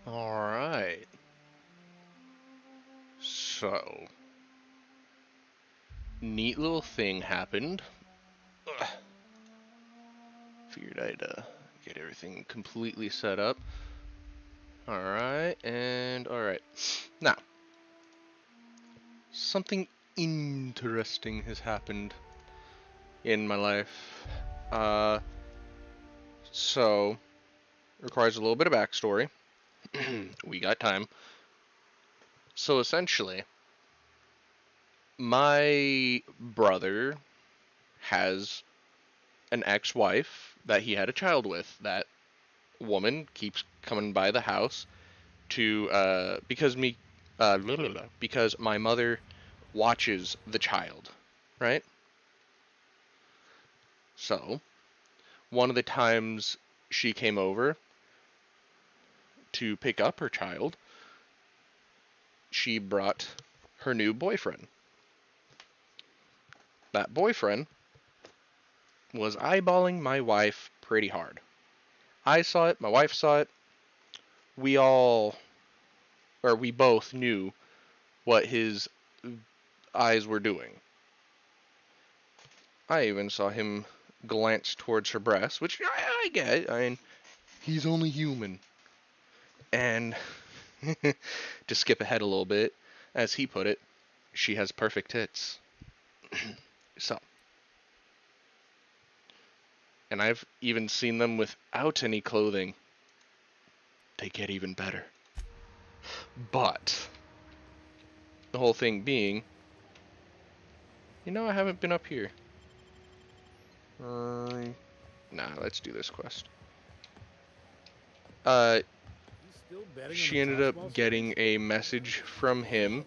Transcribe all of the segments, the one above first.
Alright. So, neat little thing happened. Ugh. Figured I'd get everything completely set up. Alright. Now, something interesting has happened in my life. Uh, so, requires a little bit of backstory. We got time. So, essentially, my brother has an ex-wife that he had a child with. That woman keeps coming by the house to because my mother watches the child, right? So one of the times she came over to pick up her child, she brought her new boyfriend. That boyfriend was eyeballing my wife pretty hard. I saw it, my wife saw it. We all, or we both knew what his eyes were doing. I even saw him glance towards her breast, which I get. I mean, he's only human. And to skip ahead a little bit, as he put it, she has perfect tits. So, and I've even seen them without any clothing. They get even better. But, the whole thing being, I haven't been up here. Nah, let's do this quest. Uh, she ended up getting a message from him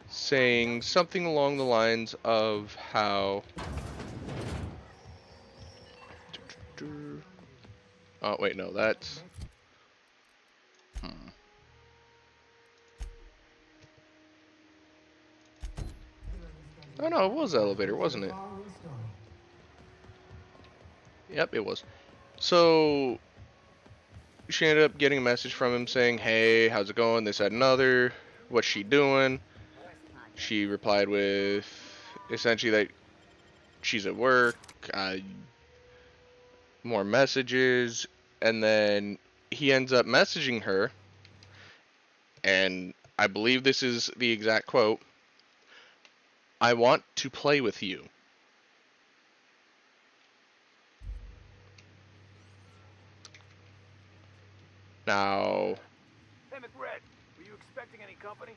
saying something along the lines of how. Oh, wait, no, that's. Oh, no, it was the elevator, wasn't it? Yep, it was. So, she ended up getting a message from him saying, hey, how's it going? This, that, and other. What's she doing? She replied with essentially that she's at work, more messages, and then he ends up messaging her, and I believe this is the exact quote, I want to play with you. Now, Hey, McRed, were you expecting any company?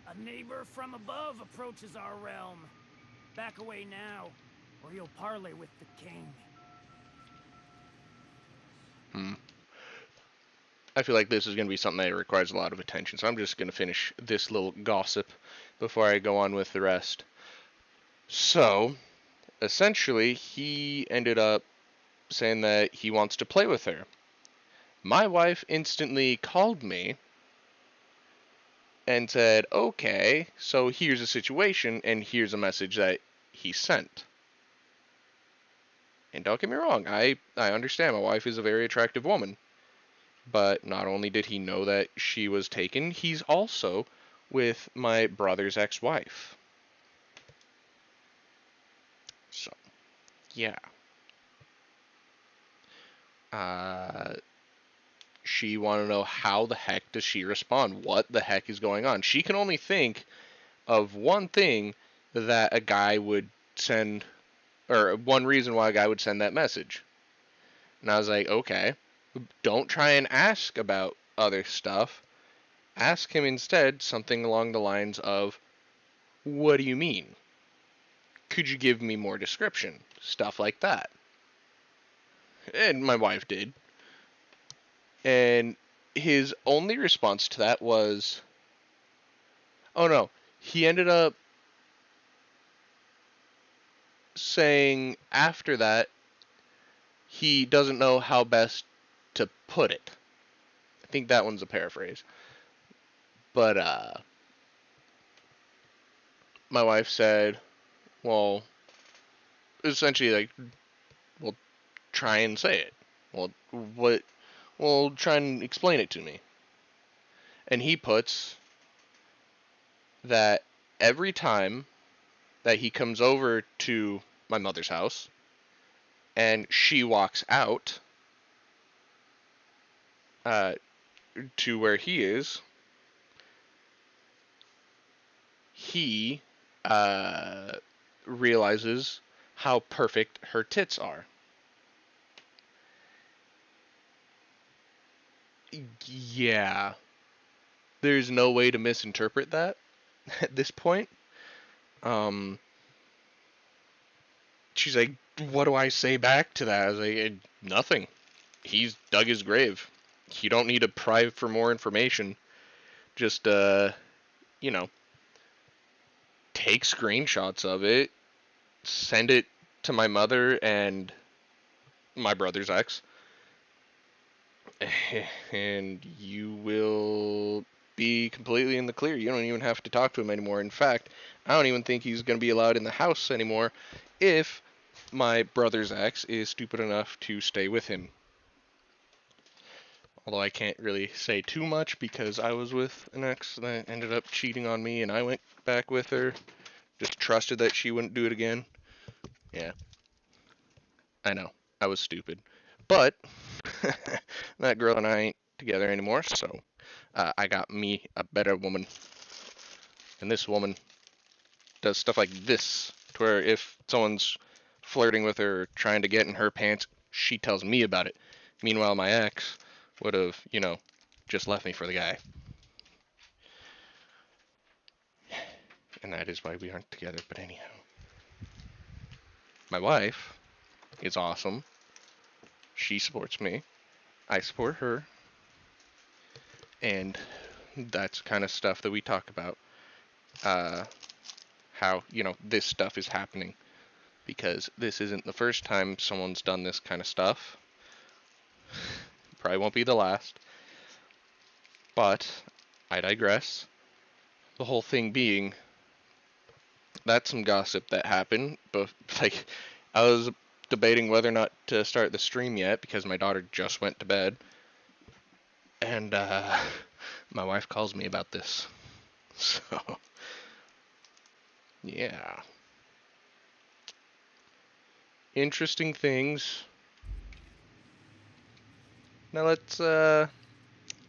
A neighbor from above approaches our realm. Back away now, or you'll parley with the king. I feel like this is going to be something that requires a lot of attention, so I'm just going to finish this little gossip before I go on with the rest. So, essentially, he ended up saying that he wants to play with her. My wife instantly called me and said, okay, so here's a situation, and here's a message that he sent. And don't get me wrong, I understand my wife is a very attractive woman. But not only did he know that she was taken, he's also with my brother's ex-wife. So, yeah. Uh, she wanted to know how the heck does she respond? What the heck is going on? She can only think of one thing that a guy would send, or one reason why a guy would send that message. And I was like, okay, don't try and ask about other stuff. Ask him instead something along the lines of, what do you mean? Could you give me more description? Stuff like that. And my wife did. And his only response to that was, oh no, he ended up saying after that he doesn't know how best to put it. I think that one's a paraphrase. But my wife said, well, essentially like, well, try and say it. Well, Well, try and explain it to me. And he puts that every time that he comes over to my mother's house and she walks out uh, to where he is, he uh, realizes how perfect her tits are. Yeah, there's no way to misinterpret that at this point. Um, she's like, "What do I say back to that?" I was like, "Nothing. He's dug his grave. You don't need to pry for more information. Just, you know, take screenshots of it, send it to my mother and my brother's ex, and you will be completely in the clear. You don't even have to talk to him anymore. In fact, I don't even think he's going to be allowed in the house anymore if my brother's ex is stupid enough to stay with him. Although I can't really say too much because I was with an ex that ended up cheating on me and I went back with her. Just trusted that she wouldn't do it again. Yeah, I know. I was stupid. But that girl and I ain't together anymore, so I got me a better woman. And this woman does stuff like this, to where if someone's flirting with her or trying to get in her pants, she tells me about it. Meanwhile, my ex would have, just left me for the guy. And that is why we aren't together. But anyhow, my wife is awesome. She supports me. I support her. And that's kind of stuff that we talk about. How, this stuff is happening. Because this isn't the first time someone's done this kind of stuff. Probably won't be the last. But I digress. The whole thing being, that's some gossip that happened. But like, I was debating whether or not to start the stream yet because my daughter just went to bed, and my wife calls me about this. So yeah, interesting things. Now let's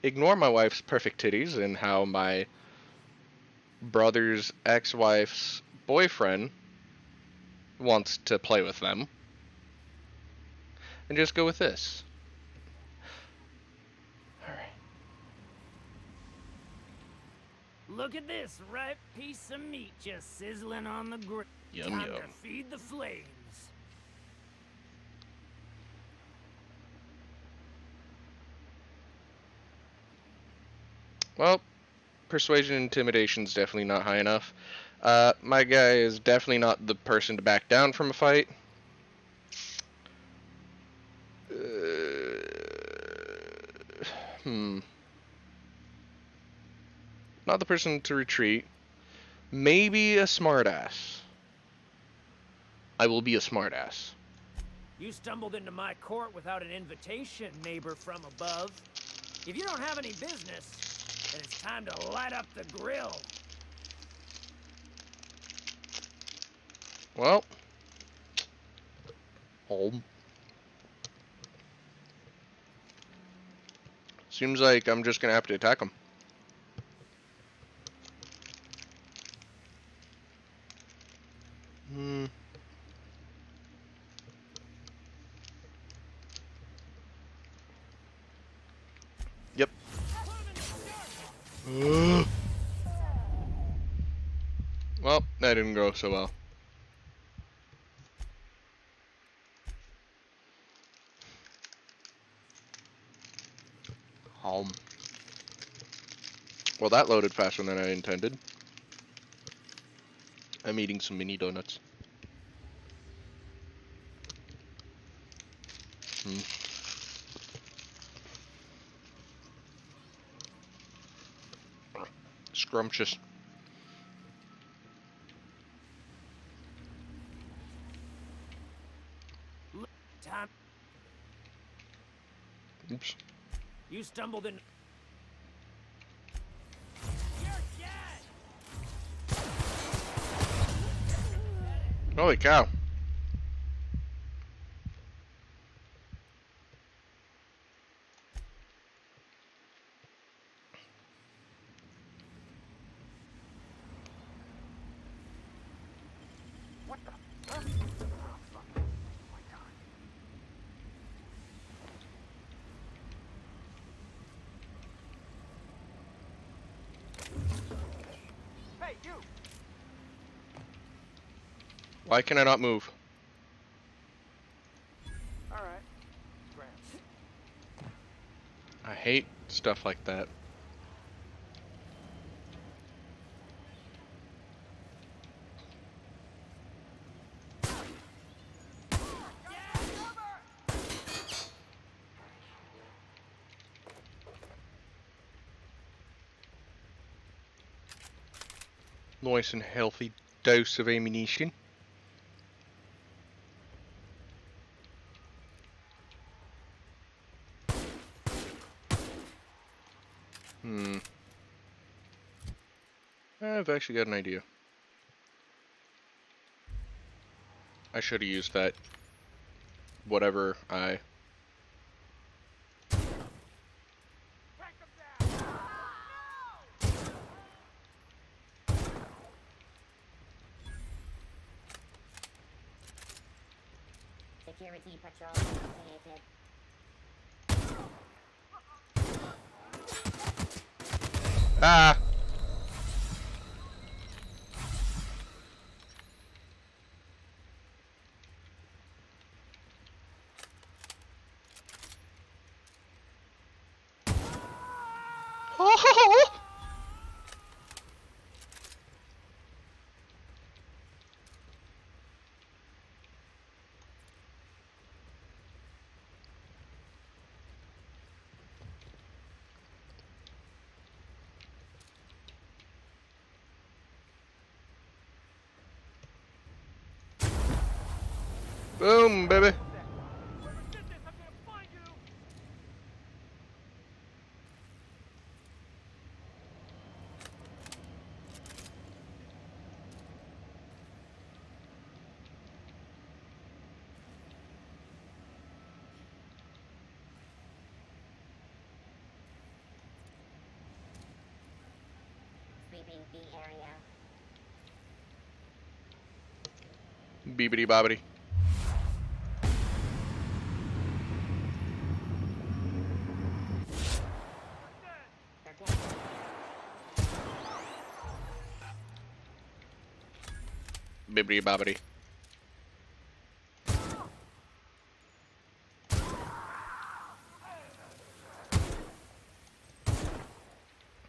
ignore my wife's perfect titties and how my brother's ex-wife's boyfriend wants to play with them, and just go with this. Alright. Look at this ripe piece of meat just sizzling on the grill. Yum Time yum. to feed the flames. Well, persuasion and intimidation is definitely not high enough. My guy is definitely not the person to back down from a fight. Hmm. Not the person to retreat. Maybe a smartass. I will be a smartass. You stumbled into my court without an invitation, neighbor from above. If you don't have any business, then it's time to light up the grill. Well, home. Seems like I'm just gonna have to attack him. Hmm. Yep. Well, that didn't go so well. Home. Well, that loaded faster than I intended. I'm eating some mini donuts. Hmm. Scrumptious. Time. Oops. You stumbled in. You're dead! Holy cow. What the? Huh? Oh, fuck. My time. Hey, you! Why can I not move? All right. Grand. I hate stuff like that. Nice and healthy dose of ammunition. I've actually got an idea. I should have used that. Whatever I... Take them down! Security patrol initiated. Ah! Boom, baby. Whoever did this, I'm gonna find you! Sweeping the area. Beebity bobbity. They're dead. Bibbity bobbity.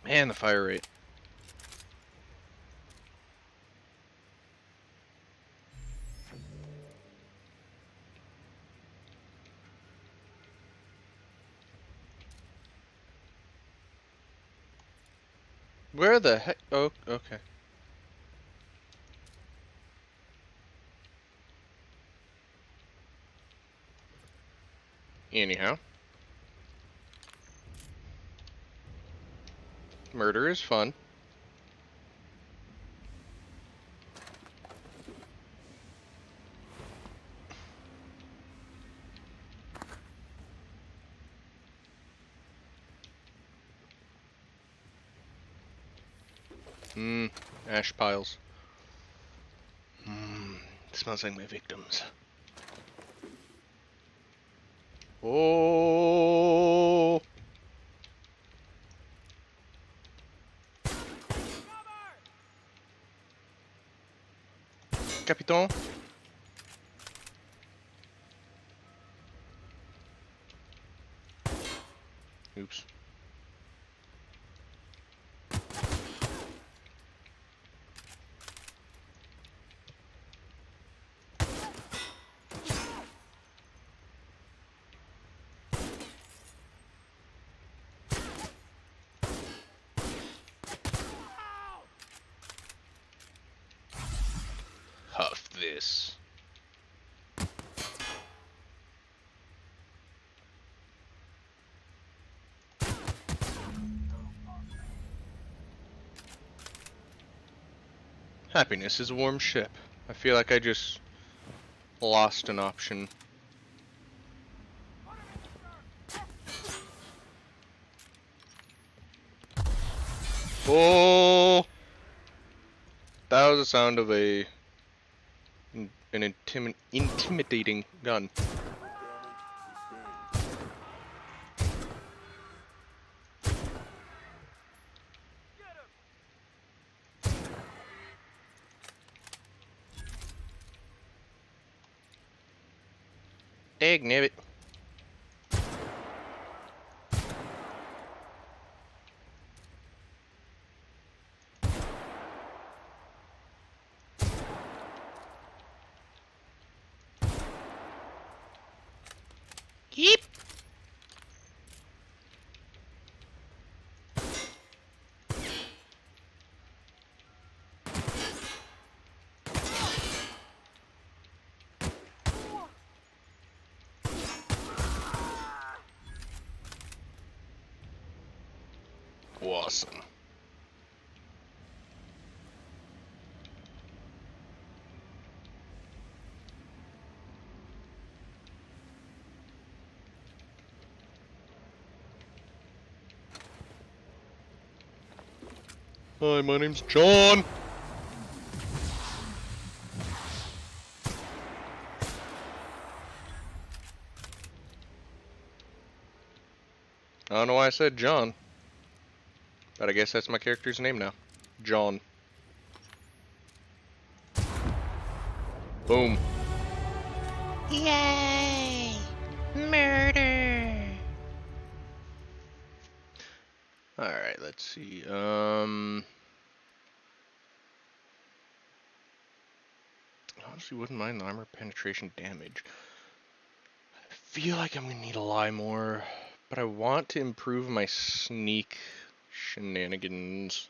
Man, the fire rate. Where the heck? Oh, okay. Anyhow. Murder is fun. Ash piles. Smells like my victims. Oh, Capitan. Oops. Huff this. Happiness is a warm ship. I feel like I just lost an option. Oh! That was the sound of an intimidating gun. Dag nabbit. Yeep. Awesome. Hi, my name's John. I don't know why I said John, but I guess that's my character's name now. John. Boom. Yay! Murder! Alright, let's see. Honestly, wouldn't mind the armor penetration damage. I feel like I'm gonna need to lie more, but I want to improve my sneak shenanigans.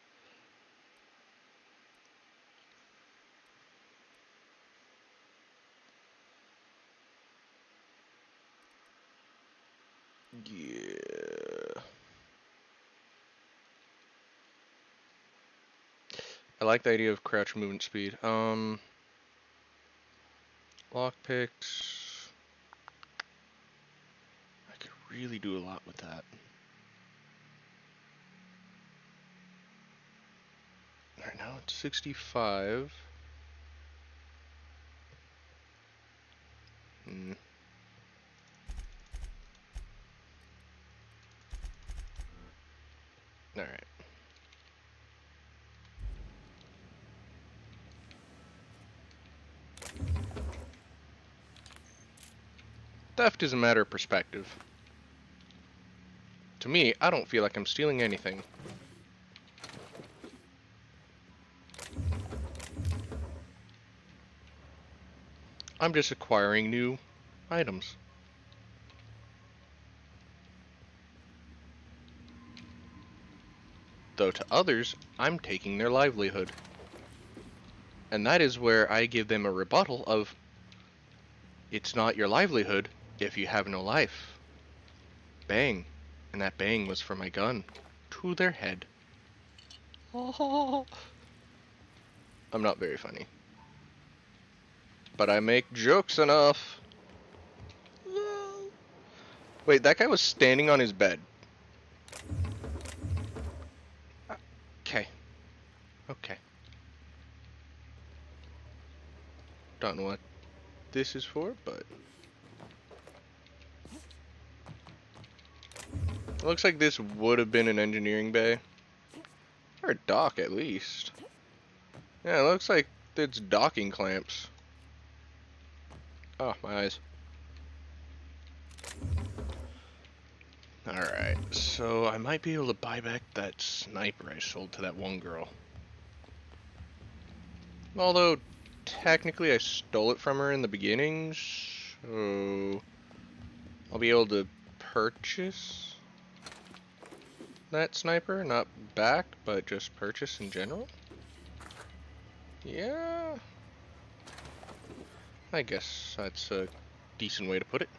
Yeah. I like the idea of crouch movement speed. Lockpicks. I could really do a lot with that. Alright, now it's 65. Hmm. Alright. Theft is a matter of perspective. To me, I don't feel like I'm stealing anything. I'm just acquiring new items. Though to others, I'm taking their livelihood. And that is where I give them a rebuttal of, it's not your livelihood if you have no life. Bang. And that bang was for my gun. To their head. Oh. I'm not very funny. But I make jokes enough. Wait, that guy was standing on his bed. Okay. Okay. Don't know what this is for, but it looks like this would have been an engineering bay. Or a dock, at least. Yeah, it looks like it's docking clamps. Oh, my eyes. Alright, so I might be able to buy back that sniper I sold to that one girl. Although, technically I stole it from her in the beginning, so I'll be able to purchase that sniper, not back, but just purchase in general? Yeah, I guess that's a decent way to put it.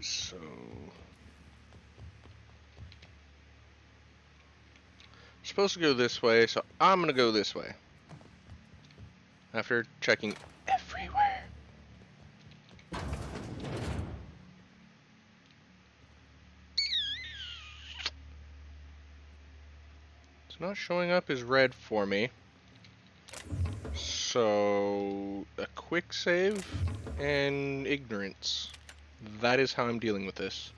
so supposed to go this way, so I'm gonna go this way. After checking everywhere. It's not showing up as red for me. So, a quick save and ignorance. That is how I'm dealing with this.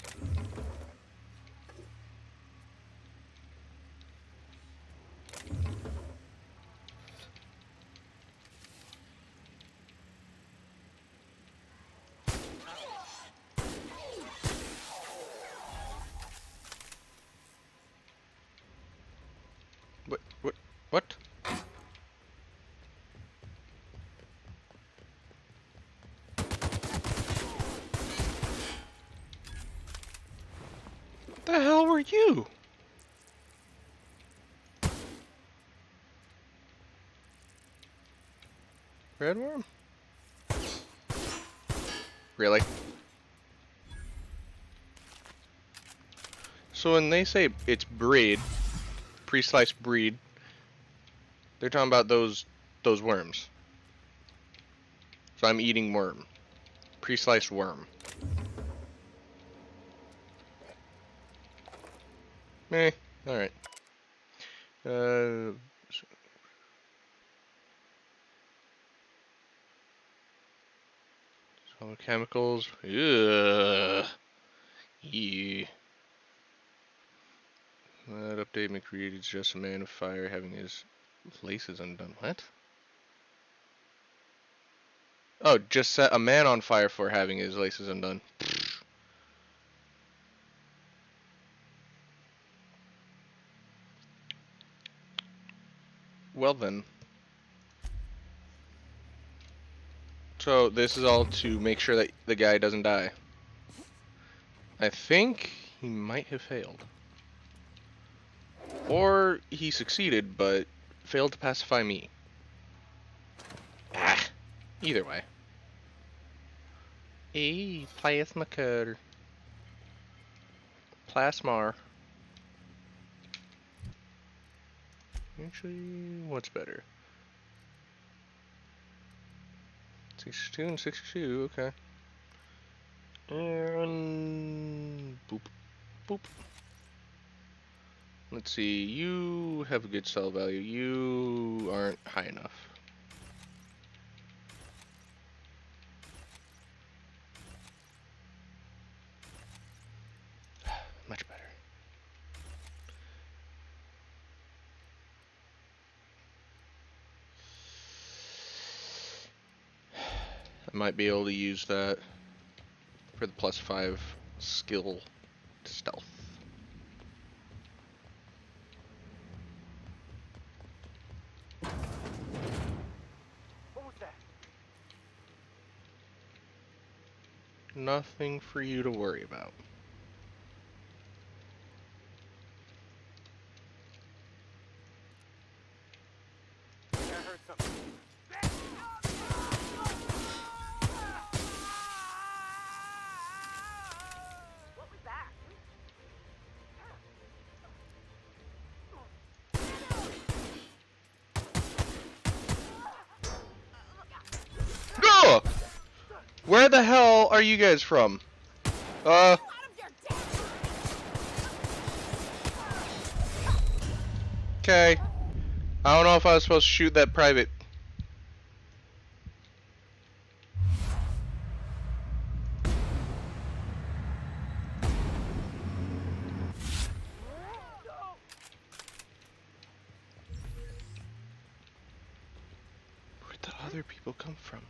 What? The hell were you? Red worm? Really? So when they say it's breed, pre-sliced breed, they're talking about those worms. So I'm eating worm. Pre-sliced worm. Meh. Alright. So chemicals. Ugh. Yeah. That update may create just a man of fire having his laces undone. What? Oh, just set a man on fire for having his laces undone. Well then. So this is all to make sure that the guy doesn't die. I think he might have failed. Or he succeeded, but failed to pacify me. Ah, either way. Hey, plasma cutter. Plasmar. Actually, what's better? 62 and 62, okay. And boop, boop. Let's see, you have a good sell value. You aren't high enough. Much better. I might be able to use that for the +5 skill stealth. What was that? Nothing for you to worry about. I heard something. What was that? Go! Where the hell are you guys from? Okay. I don't know if I was supposed to shoot that private. Where'd the other people come from?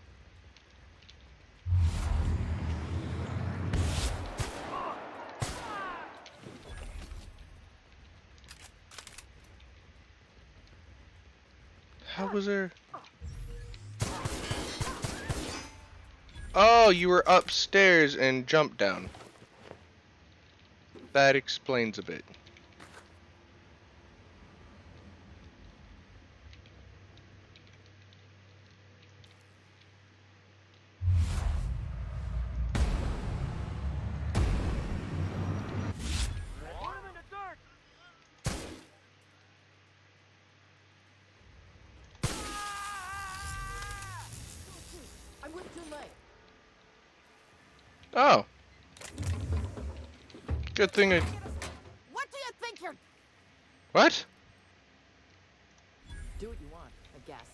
How was there? Oh, you were upstairs and jumped down. That explains a bit. Oh. Good thing I... What do you think you're... What? Do what you want, I guess.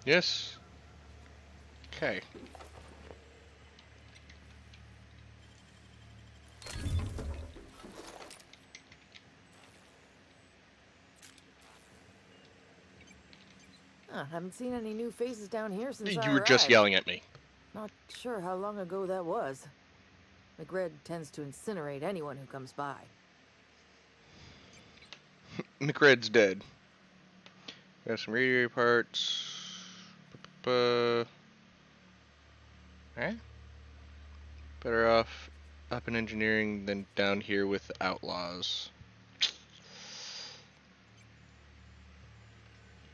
Yes. Okay. Haven't seen any new faces down here since I You were just arrived. yelling at me. Not sure how long ago that was. McRed tends to incinerate anyone who comes by. McRed's dead. Got some radiator parts. Huh? Better off up in engineering than down here with the outlaws.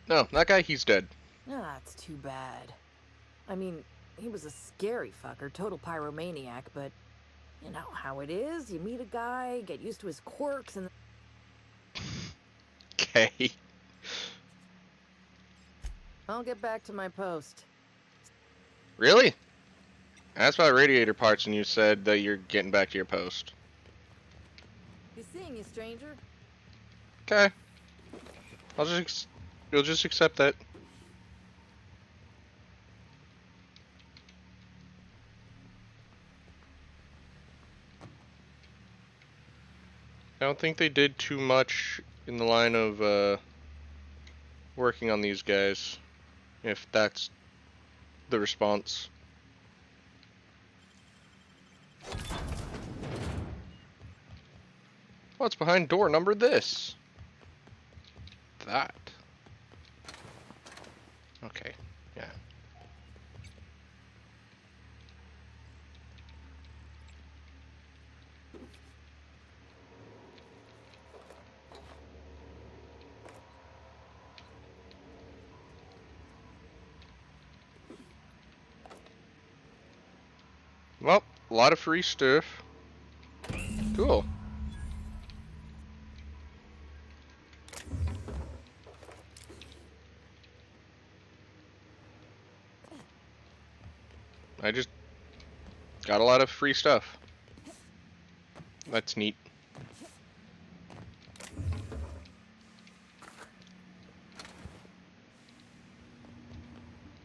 No, that guy, he's dead. That's too bad. I mean, he was a scary fucker, total pyromaniac, but you know how it is. You meet a guy, get used to his quirks, and... Okay. I'll get back to my post. Really? I asked about radiator parts and you said that you're getting back to your post. Be seeing you, stranger. Okay. You'll just accept that. I don't think they did too much in the line of working on these guys, if that's the response. What's behind door number this? That. Okay, yeah. Well, a lot of free stuff. Cool. I just got a lot of free stuff. That's neat.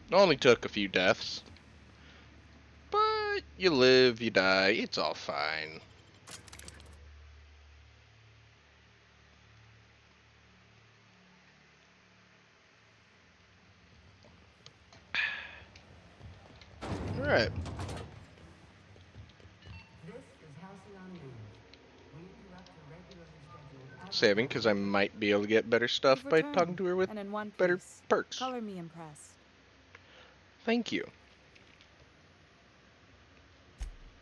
It only took a few deaths. But you live, you die, it's all fine. Alright. Saving, because I might be able to get better stuff by talking to her with and in one better piece. perks. Color me impressed. Thank you.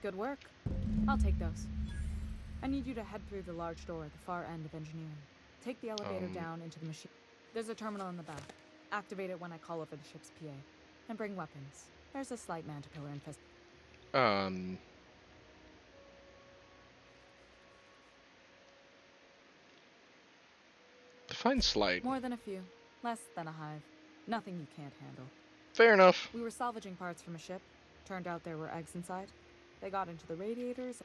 Good work. I'll take those. I need you to head through the large door at the far end of engineering. Take the elevator down into the machine. There's a terminal in the back. Activate it when I call over the ship's PA. And bring weapons. There's a slight manticore infestation. Define slight. More than a few. Less than a hive. Nothing you can't handle. Fair enough. We were salvaging parts from a ship. Turned out there were eggs inside. They got into the radiators.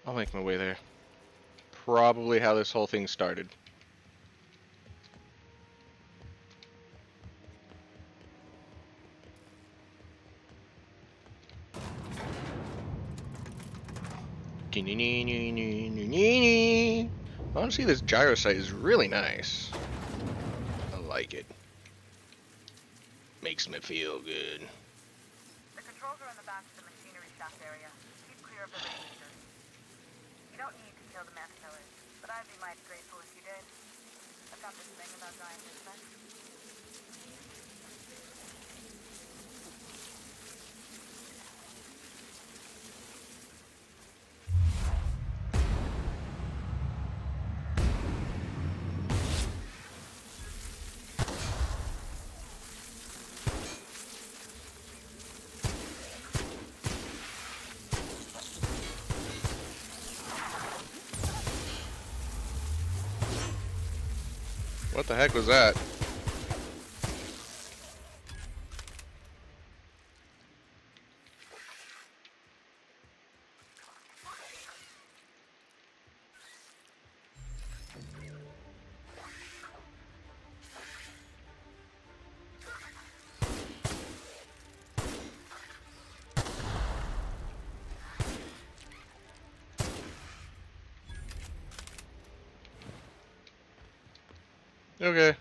I'll make my way there. Probably how this whole thing started. Honestly, this gyro site is really nice. I like it. Makes me feel good. The controls are in the back of the machinery shaft area. Keep clear of the radiators. You don't need to kill the meth killers, but I'd be mighty grateful if you did. I've got this thing about giant insects. What the heck was that? Okay.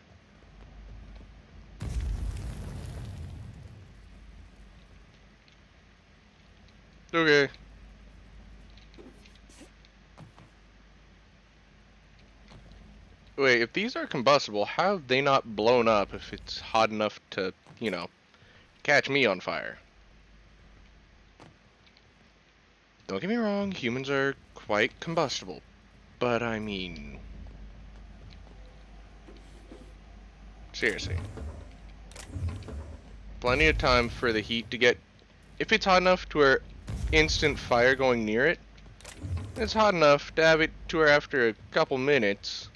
Okay. Wait, if these are combustible, how have they not blown up if it's hot enough to, you know, catch me on fire? Don't get me wrong, humans are quite combustible. But I mean... seriously. Plenty of time for the heat to get... if it's hot enough to where instant fire going near it, it's hot enough to have it to where after a couple minutes,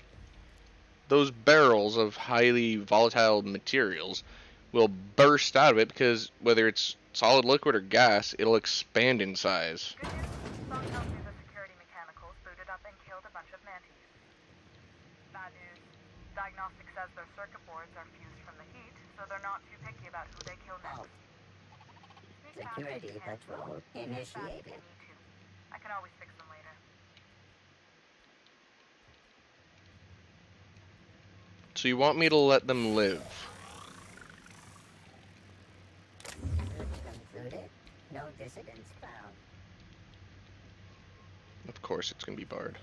those barrels of highly volatile materials will burst out of it because whether it's solid, liquid, or gas, it'll expand in size. Good news, phone tells me the security mechanicals booted up and killed a bunch of mantis. Bad news, diagnostic says their circuit boards are fused from the heat, so they're not too picky about who they kill next. Sneak past if you Security can. patrol Sneak past if initiated. you need to. I can always fix them later. So you want me to let them live? Search concluded. No dissidents found. Of course it's gonna be barred.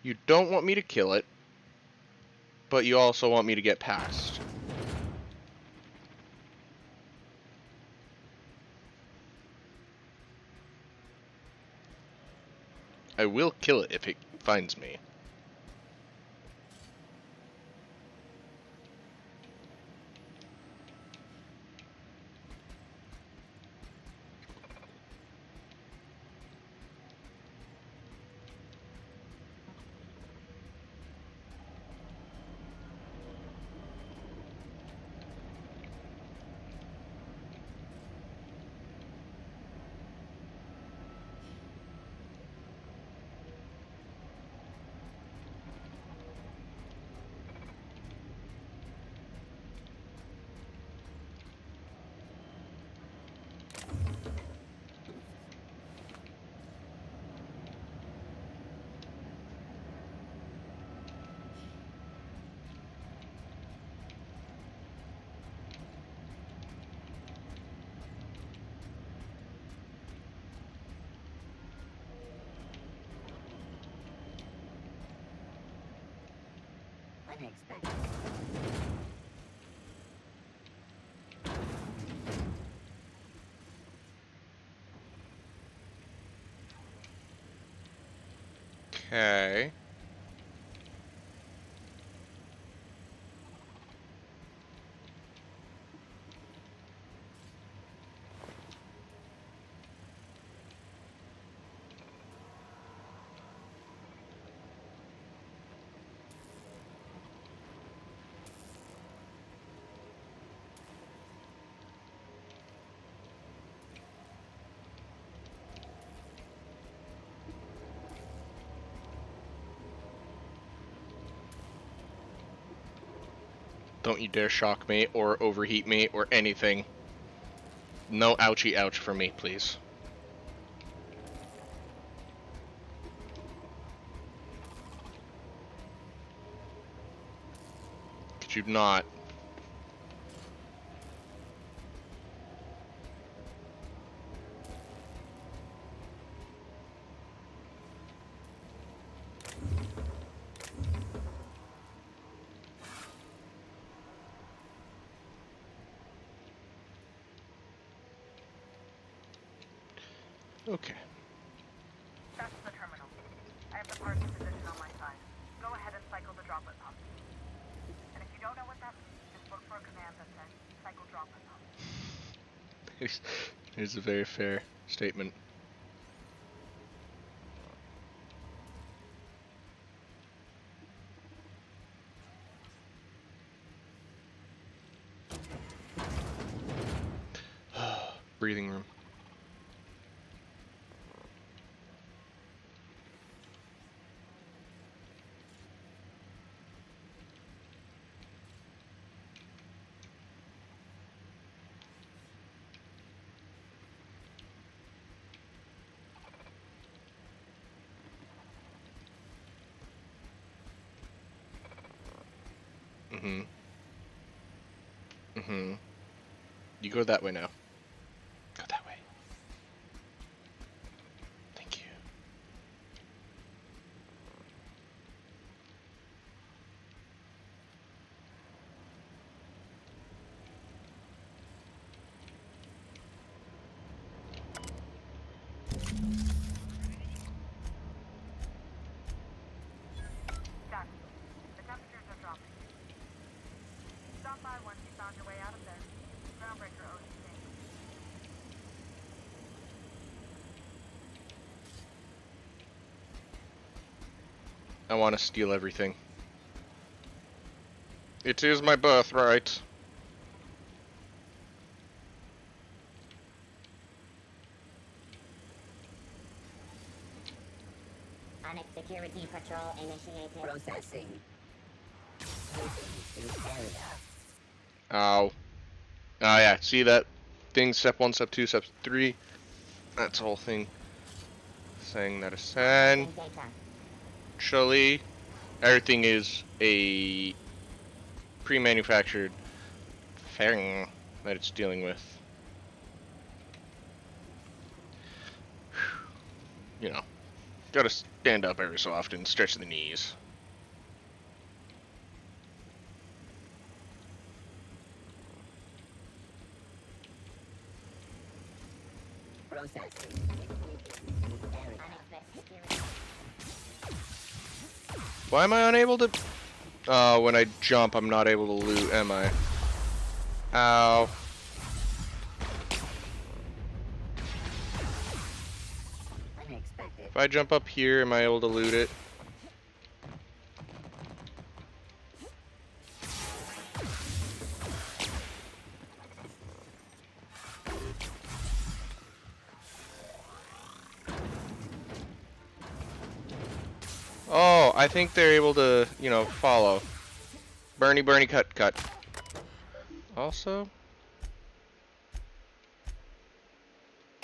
You don't want me to kill it, but you also want me to get past. I will kill it if it finds me. Unexpected. Okay. Don't you dare shock me or overheat me or anything. No ouchie ouch for me, please. Could you not? Okay. That's the terminal. I have the parts in position on my side. Go ahead and cycle the droplet pump. And if you don't know what that means, just look for a command that says cycle droplet pump. It's a very fair statement. Breathing room. Mm-hmm. Mm-hmm. You go that way now. Go that way. Thank you. Done. The temperatures are dropping. Stop by once you found your way out of there. Groundbreaker OTC. I want to steal everything. It is my birthright. Onyx security patrol initiated. Processing. Moving to area. Ow. Oh yeah, see that thing, step 1, step 2, step 3? That's the whole thing. Saying that Processing data. essentially everything is a pre-manufactured thing that it's dealing with. You know, gotta stand up every so often, stretch the knees. Processing. Onyx security. Why am I unable to... when I jump, I'm not able to loot, am I? Ow. Unexpected. If I jump up here, am I able to loot it? Oh, I think they're able to, you know, follow. Bernie, Bernie, cut, cut. Also,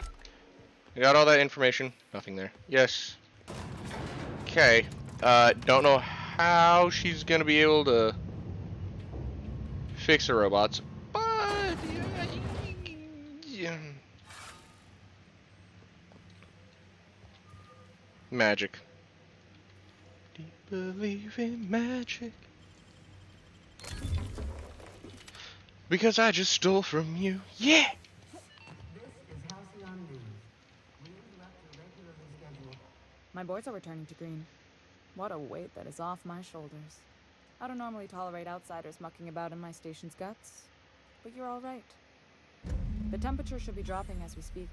I got all that information. Nothing there. Yes. Okay. Don't know how she's gonna be able to fix the robots, but yeah. Magic. Do you believe in magic? Because I just stole from you. Yeah. My boys are returning to green. What a weight that is off my shoulders. I don't normally tolerate outsiders mucking about in my station's guts, but you're all right. The temperature should be dropping as we speak.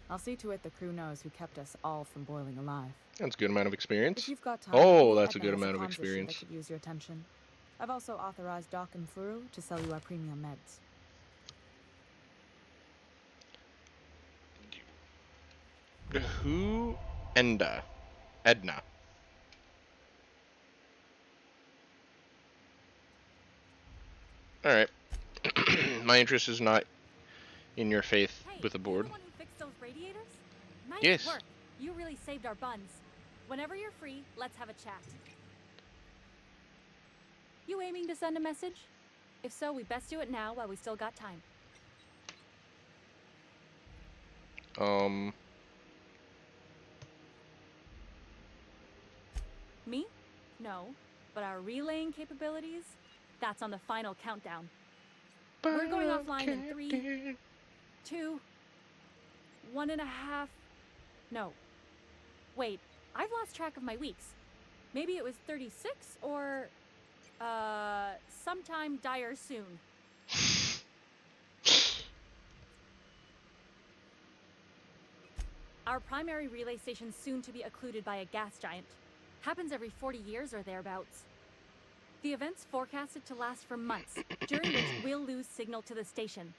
I'll see to it the crew knows who kept us all from boiling alive. That's a good amount of If experience. you've got time, Oh, I believe that's a Edna good has amount of comms issue experience. that could use your attention. I've also authorized Doc and Furu to sell you our premium meds. Who? Edna. Edna. Alright. My interest is not in your faith Hey, with a you board. the one who fixed those radiators? Nice Yes. work. You really saved our buns. Whenever you're free, let's have a chat. You aiming to send a message? If so, we best do it now while we still got time. Me? No. But our relaying capabilities? That's on the final countdown. We're going offline in 3, 2, 1.5. No. Wait, I've lost track of my weeks. Maybe it was 36 or, sometime dire soon. Our primary relay station's soon to be occluded by a gas giant. Happens every 40 years or thereabouts. The event's forecasted to last for months, during which we'll lose signal to the station.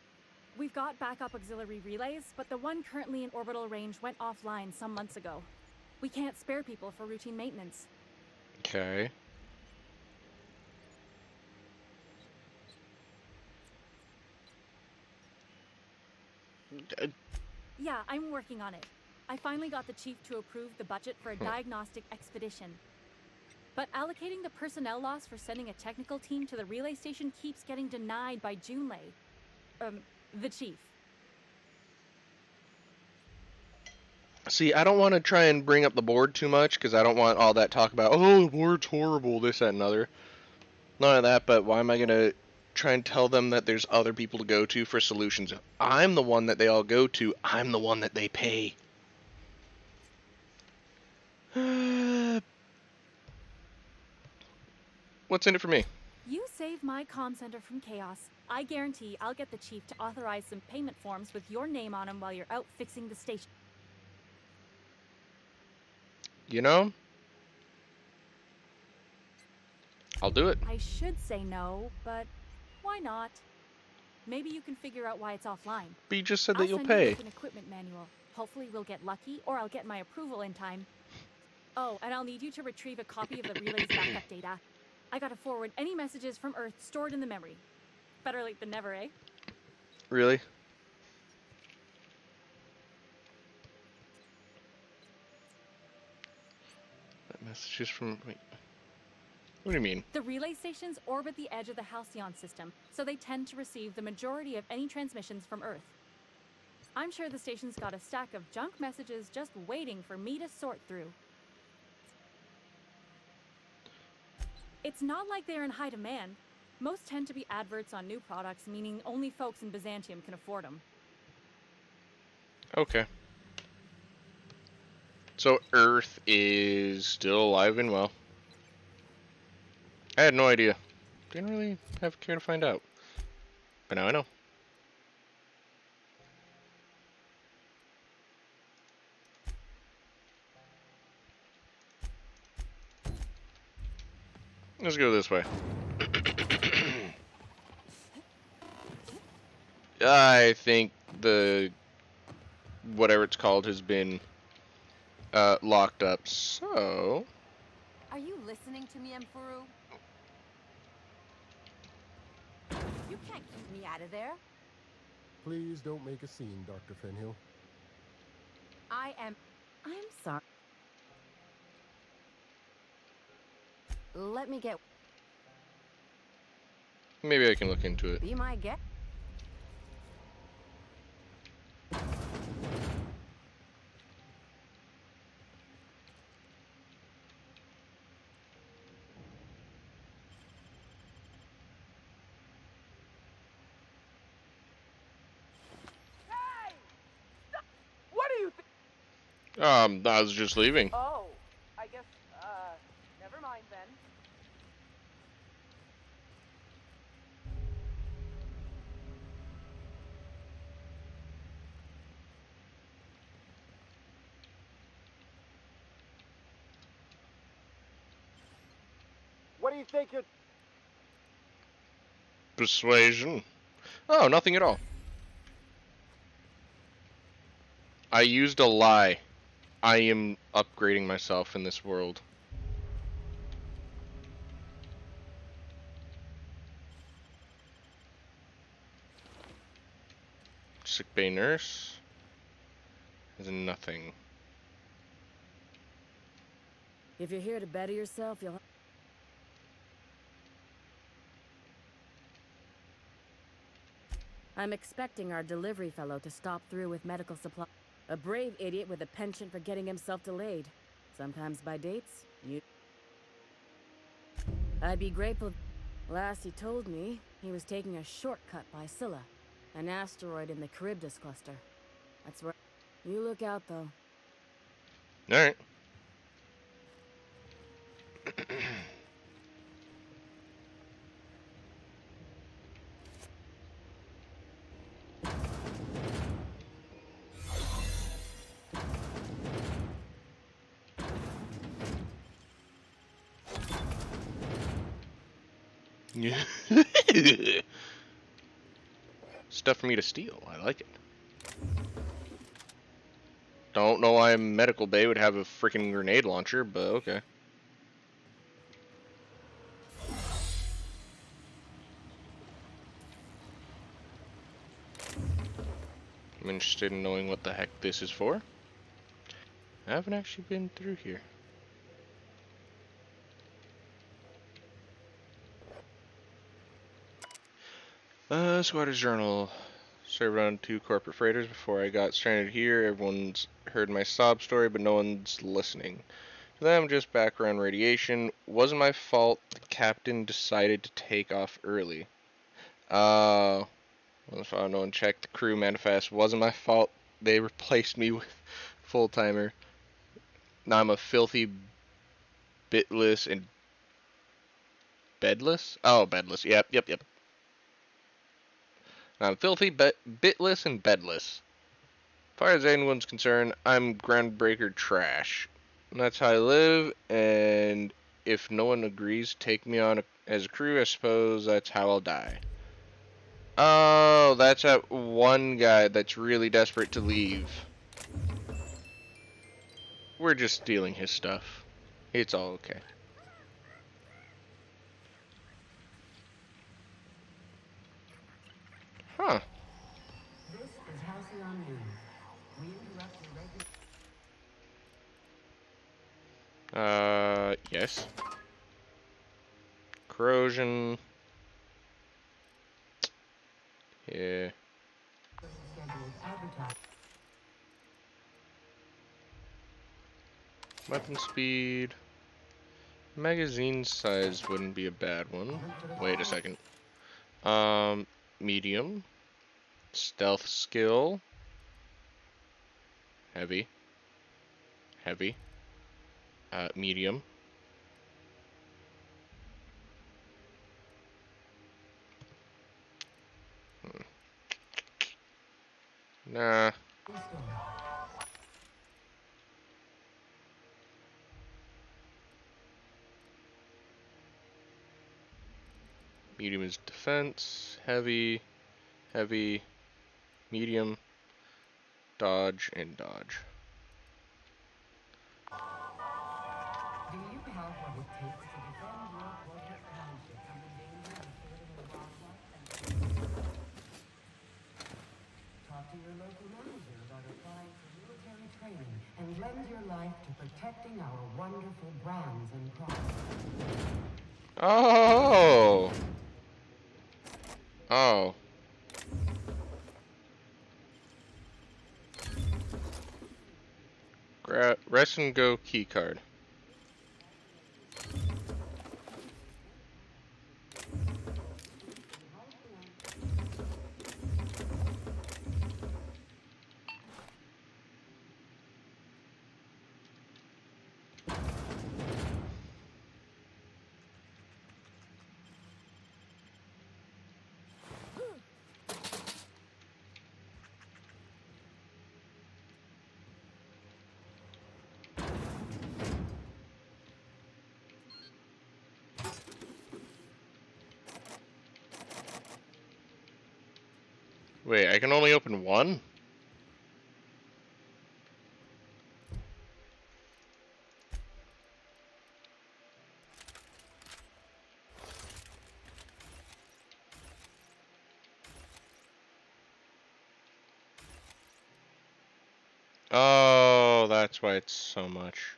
We've got backup auxiliary relays, but the one currently in orbital range went offline some months ago. We can't spare people for routine maintenance. Okay. Yeah, I'm working on it. I finally got the chief to approve the budget for a diagnostic expedition. But allocating the personnel loss for sending a technical team to the relay station keeps getting denied by Junlei. The chief. See, I don't want to try and bring up the board too much because I don't want all that talk about, oh, the board's horrible, this, that, and other. None of that, but why am I going to try and tell them that there's other people to go to for solutions? I'm the one that they all go to. I'm the one that they pay. What's in it for me? You save my comm center from chaos. I guarantee I'll get the chief to authorize some payment forms with your name on them while you're out fixing the station. You know? I'll do it. I should say no, but why not? Maybe you can figure out why it's offline. But you just said that I'll you'll send pay. you with an equipment manual. Hopefully we'll get lucky, or I'll get my approval in time. Oh, and I'll need you to retrieve a copy of the relay's backup data. I gotta forward any messages from Earth stored in the memory. Better late than never, eh? Really? That messages from... Wait. What do you mean? The relay stations orbit the edge of the Halcyon system, so they tend to receive the majority of any transmissions from Earth. I'm sure the station's got a stack of junk messages just waiting for me to sort through. It's not like they're in high demand. Most tend to be adverts on new products, meaning only folks in Byzantium can afford them. Okay. So Earth is still alive and well. I had no idea. Didn't really have care to find out. But now I know. Let's go this way. I think the whatever it's called has been locked up. So Are you listening to me, Emfuru? You can't keep me out of there. Please don't make a scene, Dr. Fenhill. I'm sorry. Let me get... maybe I can look into it. Be my guest. What do you think? I was just leaving. Oh, I guess, never mind then. What do you think you're... Persuasion. Oh, nothing at all. I used a lie. I am upgrading myself in this world. Sickbay nurse. Is nothing. If you're here to better yourself, you'll... I'm expecting our delivery fellow to stop through with medical supplies. A brave idiot with a penchant for getting himself delayed. Sometimes by dates, I'd be grateful. Last he told me, he was taking a shortcut by Scylla, an asteroid in the Charybdis cluster. That's right. You look out, though. Alright. Stuff for me to steal. I like it. Don't know why Medical Bay would have a freaking grenade launcher, but okay. I'm interested in knowing what the heck this is for. I haven't actually been through here. Squatter's Journal. Served on 2 corporate freighters before I got stranded here. Everyone's heard my sob story, but no one's listening. To them, just background radiation. Wasn't my fault the captain decided to take off early. Well, if I no one checked the crew manifest. Wasn't my fault they replaced me with full-timer. Now I'm a filthy, bitless, and bedless? Oh, bedless. Yep. I'm filthy, bitless, and bedless. As far as anyone's concerned, I'm groundbreaker trash. And that's how I live, and if no one agrees to take me on as a crew, I suppose that's how I'll die. Oh, that's that one guy that's really desperate to leave. We're just stealing his stuff. It's all okay. Huh. This is Halcyon News. We interrupt your regular... Yes. Corrosion. Yeah. scheduled advertising. Weapon speed. Magazine size wouldn't be a bad one. Wait a second. Medium. Stealth skill. Heavy. Medium. Nah. Medium is defense. Heavy. Medium. Dodge and dodge. Do you have what it takes to defend your corporate township from the danger of further wildlife and... Talk to your local manager about applying for military training and lend your life to protecting our wonderful brands and products. Oh. Rest and go key card. Wait, I can only open one? Oh, that's why it's so much.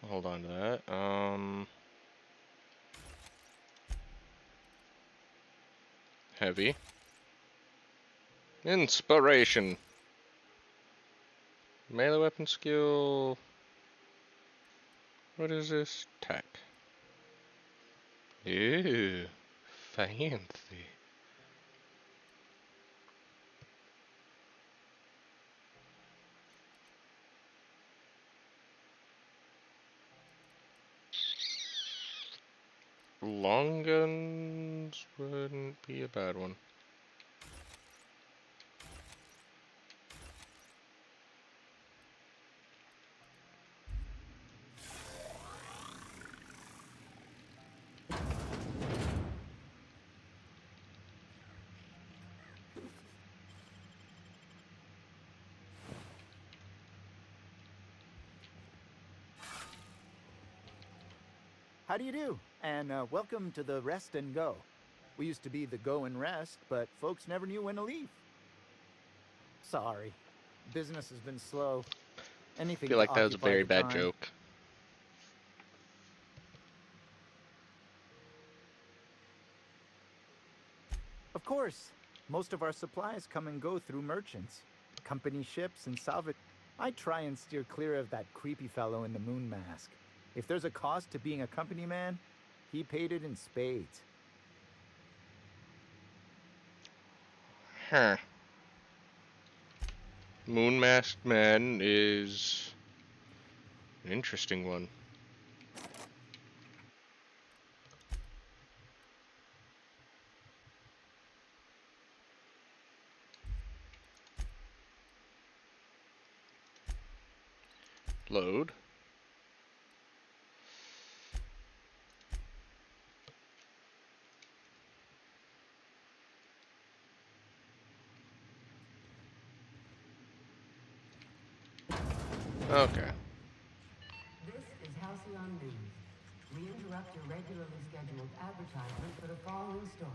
Hold on to that. Heavy. Inspiration. Melee weapon skill. What is this? Tech. Ew. Fancy. Long guns wouldn't be a bad one. How do you do? And welcome to the Rest and Go. We used to be the Go and Rest, but folks never knew when to leave. Sorry. Business has been slow. I Anything feel to like that was a occupy very the bad time. joke. Of course. Most of our supplies come and go through merchants. Company ships and salvage. I try and steer clear of that creepy fellow in the moon mask. If there's a cost to being a company man, he paid it in spades. Huh. Moon Masked Man is an interesting one. Load. Okay. This is Halcyon News. We interrupt your regularly scheduled advertisement for the following story.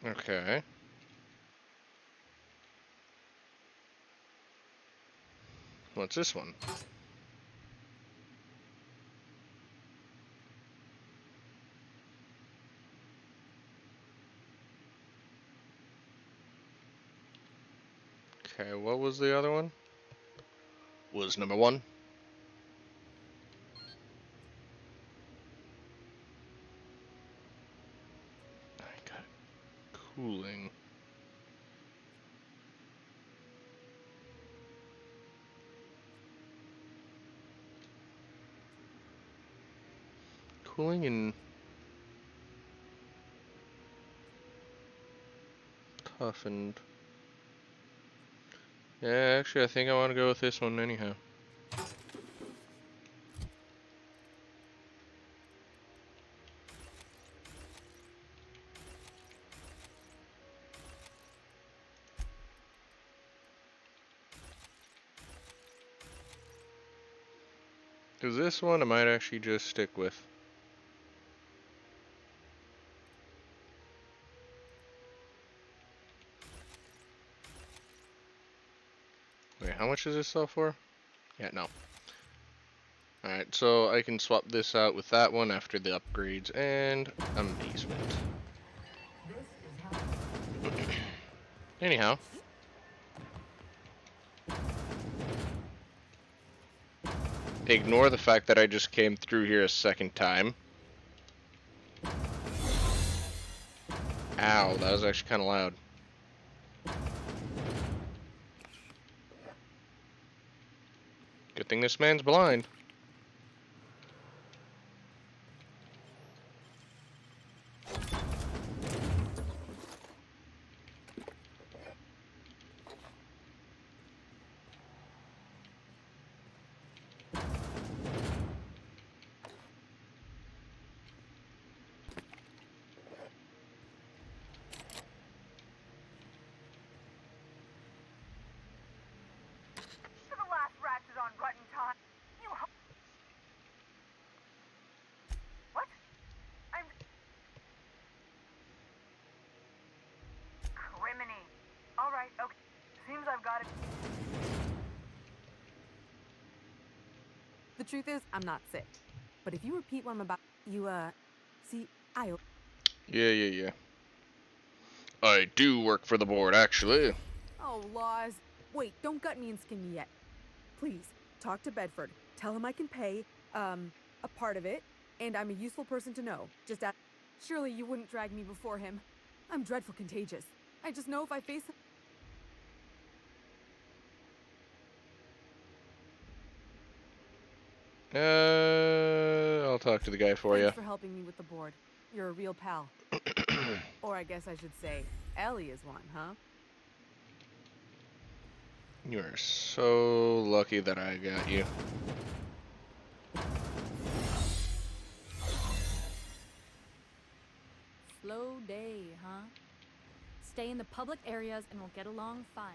Okay. What's this one? Okay, what was the other one? Was number one? I got cooling. Cooling and toughened. Yeah, actually, I think I want to go with this one anyhow. Because this one I might actually just stick with. Wait, how much does this sell for? Yeah, no. Alright, so I can swap this out with that one after the upgrades and amazement. Anyhow. Ignore the fact that I just came through here a second time. Ow, that was actually kind of loud. Good thing this man's blind. For the last ratchet on Rutton time. You What? I'm... Criminy. Alright, okay. Seems I've got it. The truth is, I'm not sick. But if you repeat what I'm about, see, Yeah. I do work for the board, actually. Oh, laws. Wait, don't gut me and skin me yet. Please, talk to Bedford. Tell him I can pay, a part of it, and I'm a useful person to know. Just ask. Surely you wouldn't drag me before him. I'm dreadful contagious. I just know if I face him. I'll talk to the guy for you. Thanks for helping me with the board. You're a real pal. Or I guess I should say, Ellie is one, huh? You are so lucky that I got you. Slow day, huh? stay in the public areas and we'll get along fine.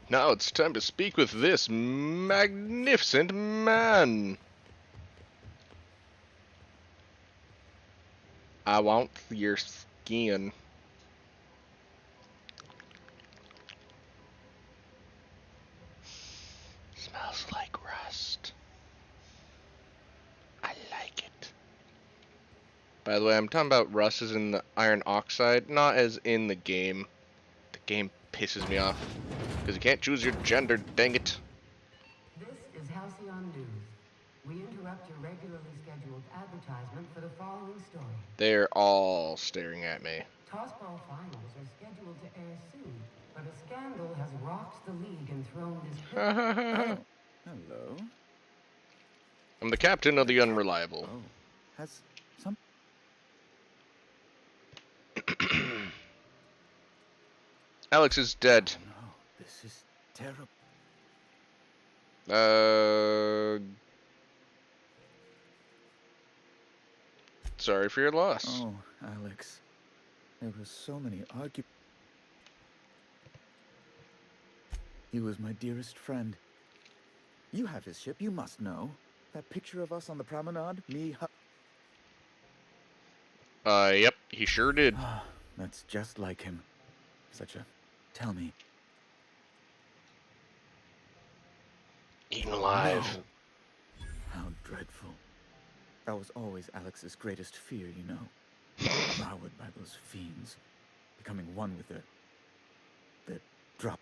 Now it's time to speak with this magnificent man. I want your skin. Smells like rust. I like it. By the way, I'm talking about rust as in the iron oxide, not as in the game. The game pisses me off. Because you can't choose your gender, dang it. This is Halcyon News. We interrupt your regularly scheduled advertisement for the following story. They're all staring at me. Tossball finals are scheduled to air soon, but a scandal has rocked the league and thrown this... Oh, hello. I'm the captain of the Unreliable. Oh, has some... Alex is dead. Oh, no, this is terrible. Sorry for your loss. Oh, Alex. There were so many arguments. He was my dearest friend. You have his ship, you must know. That picture of us on the promenade, me... Yep, he sure did. That's just like him. Such a... Tell me. Eaten alive. No. How dreadful. That was always Alex's greatest fear, you know. Devoured by those fiends. Becoming one with their drop.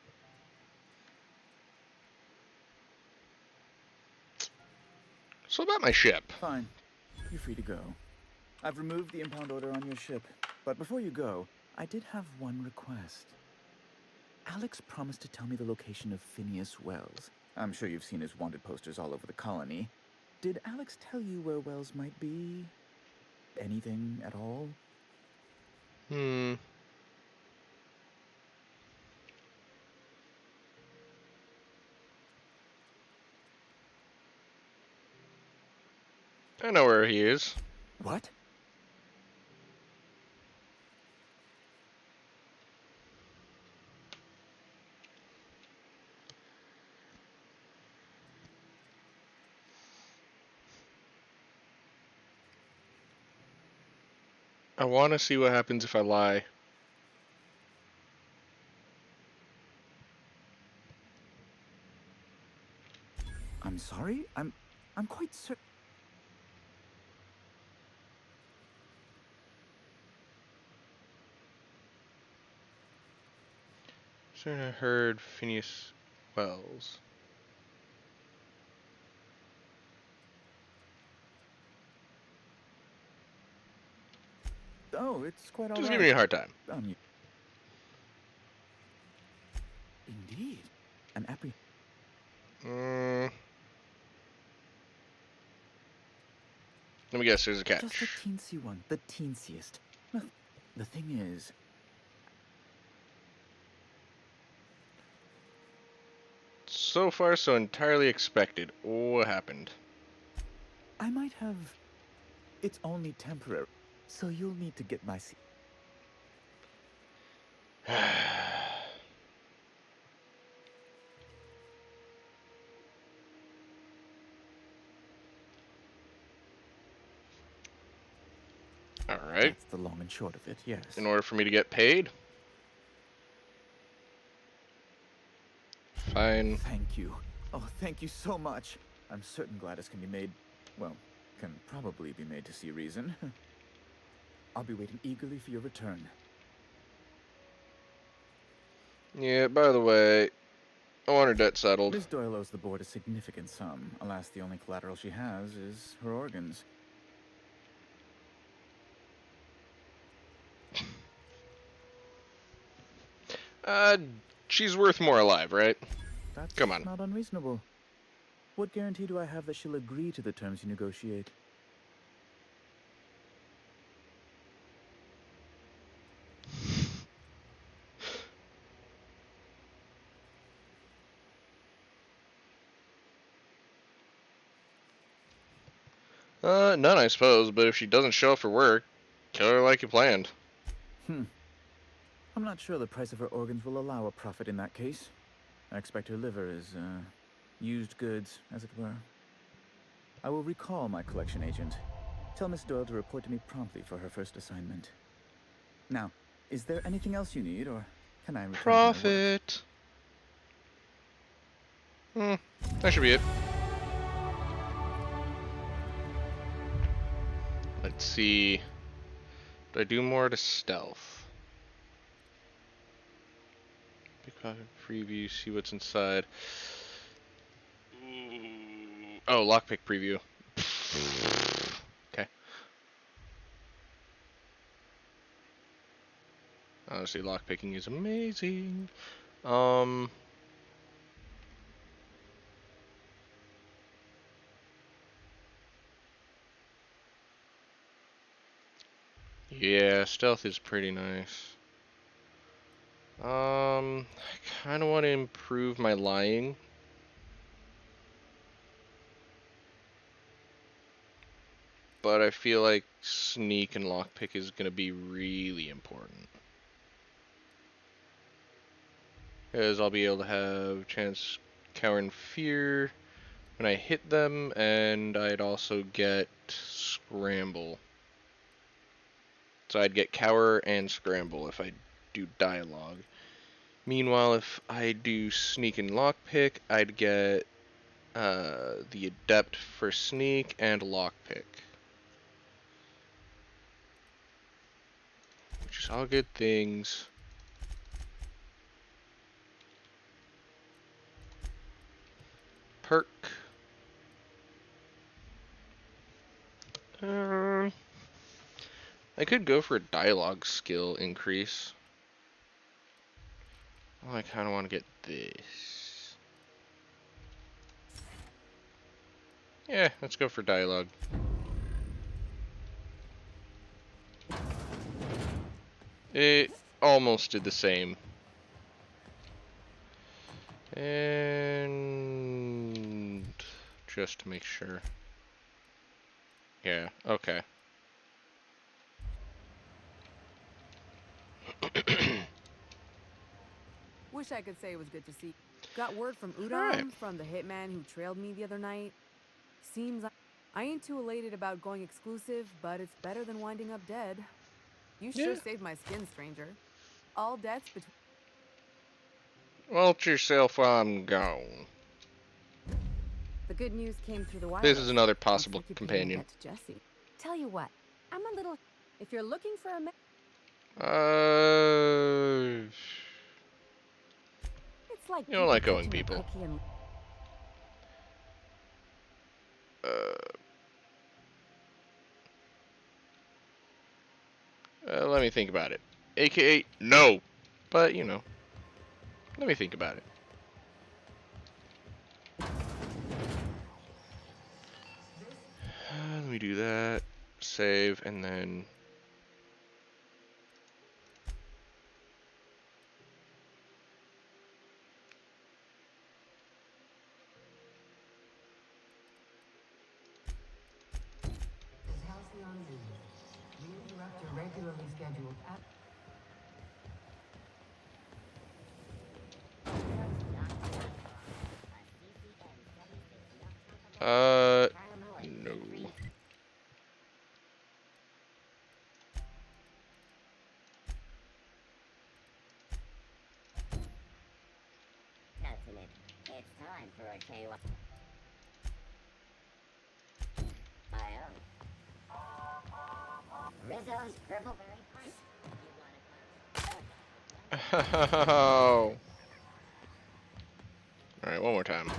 So about my ship. Fine. You're free to go. I've removed the impound order on your ship. But before you go, I did have one request. Alex promised to tell me the location of Phineas Wells. I'm sure you've seen his wanted posters all over the colony. Did Alex tell you where Wells might be? Anything at all? I know where he is. What? I want to see what happens if I lie. I'm sorry? I'm quite certain. Soon I heard Phineas Wells. Oh, it's quite all Just right. give me a hard time. Indeed. An Let me guess, there's a catch. Just the teensy one. The teensiest. The thing is... So far, so entirely expected. What happened? I might have... It's only temporary. So you'll need to get my seat. Alright. That's the long and short of it, yes. In order for me to get paid? Fine. Thank you. Oh, thank you so much. I'm certain Gladys can be made... Well, can probably be made to see reason. I'll be waiting eagerly for your return. Yeah, by the way, I want her debt settled. Miss Doyle owes the board a significant sum. Alas, the only collateral she has is her organs. Uh, she's worth more alive, right? That's Come on. not unreasonable. What guarantee do I have that she'll agree to the terms you negotiate? None, I suppose, but if she doesn't show up for work, kill her like you planned. I'm not sure the price of her organs will allow a profit in that case. I expect her liver is, used goods, as it were. I will recall my collection agent. Tell Miss Doyle to report to me promptly for her first assignment. Now, is there anything else you need, or can I return to my work? Profit. That should be it. Let's see. Did I do more to stealth? Pickpocket preview, see what's inside. Oh, lockpick preview. Okay. Honestly, lockpicking is amazing. Yeah, stealth is pretty nice. I kind of want to improve my lying. But I feel like sneak and lockpick is going to be really important. Because I'll be able to have chance cower and fear when I hit them, and I'd also get scramble. So I'd get cower and scramble if I do dialogue. Meanwhile, if I do sneak and lockpick, I'd get the adept for sneak and lockpick. Which is all good things. Perk. I could go for a dialogue skill increase. Oh, I kind of want to get this. Yeah, let's go for dialogue. It almost did the same. And just to make sure. Yeah, okay. Wish I could say it was good to see. Got word from Udom, Alright. from the hitman who trailed me the other night. Seems I ain't too elated about going exclusive, but it's better than winding up dead. You sure Yeah. saved my skin, stranger. All debts between... Watch yourself while I'm gone. The good news came through the wire. This is another Looks possible like you're paying companion. debt to Jesse. Tell you what, I'm a little... If you're looking for a... It's like You don't like people owing touching a people. cookie and... Let me think about it. AKA, no. But, you know. Let me think about it. Let me do that. Save, and then... Is Halcyon leave? We interrupt your regularly scheduled app. No. That's it. It's time for a KY. I own. Rizzo's Purple Berry Punch. Oh. Alright, one more time.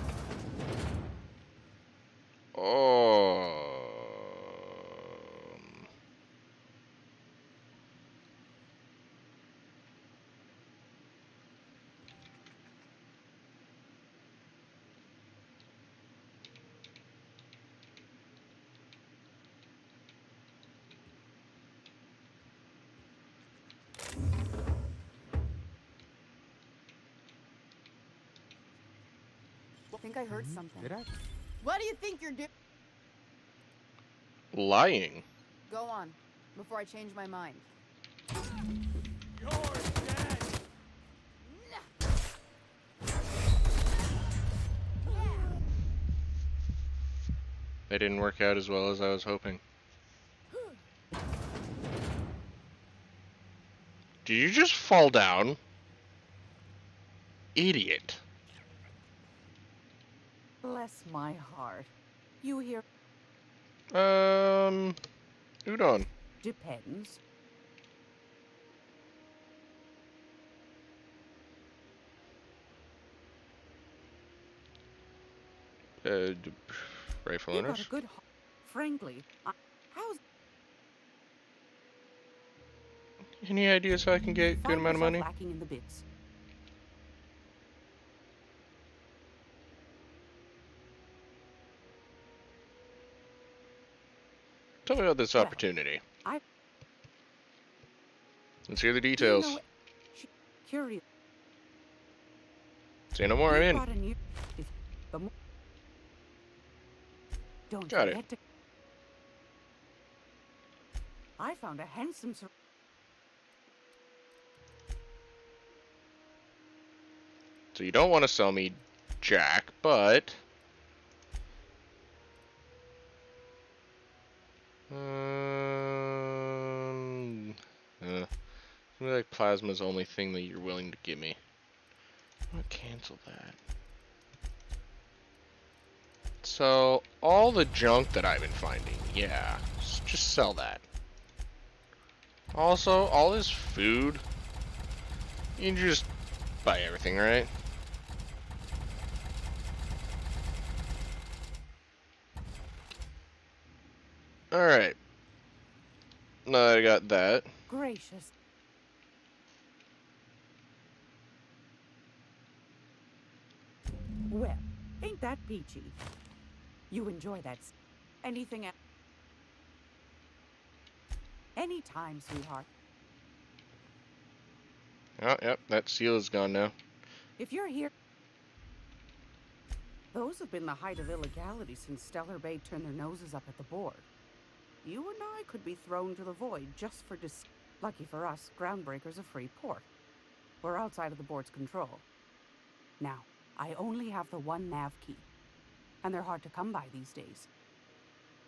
Oh. I think I heard something. Did I? What do you think you're doing? Lying. Go on, before I change my mind. You're dead. They didn't work out as well as I was hoping. Did you just fall down? Idiot. Bless my heart. You hear? Udon. Depends. Rifle You got owners. a good heart. Frankly, how's Any ideas how I can get a good find amount of yourself money? lacking in the bits? Tell me about this Well, opportunity. I Let's hear the do you details. know, curious. Say no more, I'm You've in. got a new. The more, don't Got it. forget to. I found a handsome. So you don't want to sell me Jack, but... I feel like plasma's the only thing that you're willing to give me. I'm gonna cancel that. So, all the junk that I've been finding, yeah, just sell that. Also, all this food, you can just buy everything, right? Alright. Now that I got that. Gracious. Well, ain't that peachy? You enjoy that. Anything else? Anytime, sweetheart. Oh, yep, that seal is gone now. If you're here... Those have been the height of illegality since Stellar Bay turned their noses up at the board. You and I could be thrown to the void just for Lucky for us, Groundbreaker's a free port. We're outside of the board's control. Now, I only have the one nav key, and they're hard to come by these days.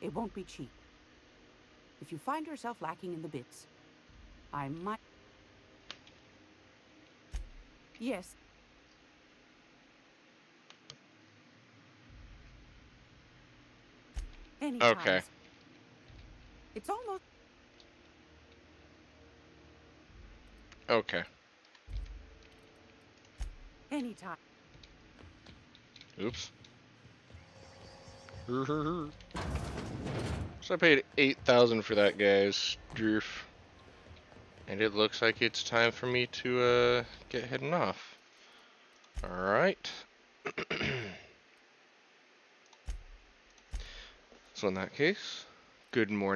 It won't be cheap. If you find yourself lacking in the bits, I might... Yes. Anytime. Okay. It's almost... Okay. Anytime. Oops. So I paid 8,000 for that, guys. Droof. And it looks like it's time for me to get heading off. Alright. So in that case, good morning.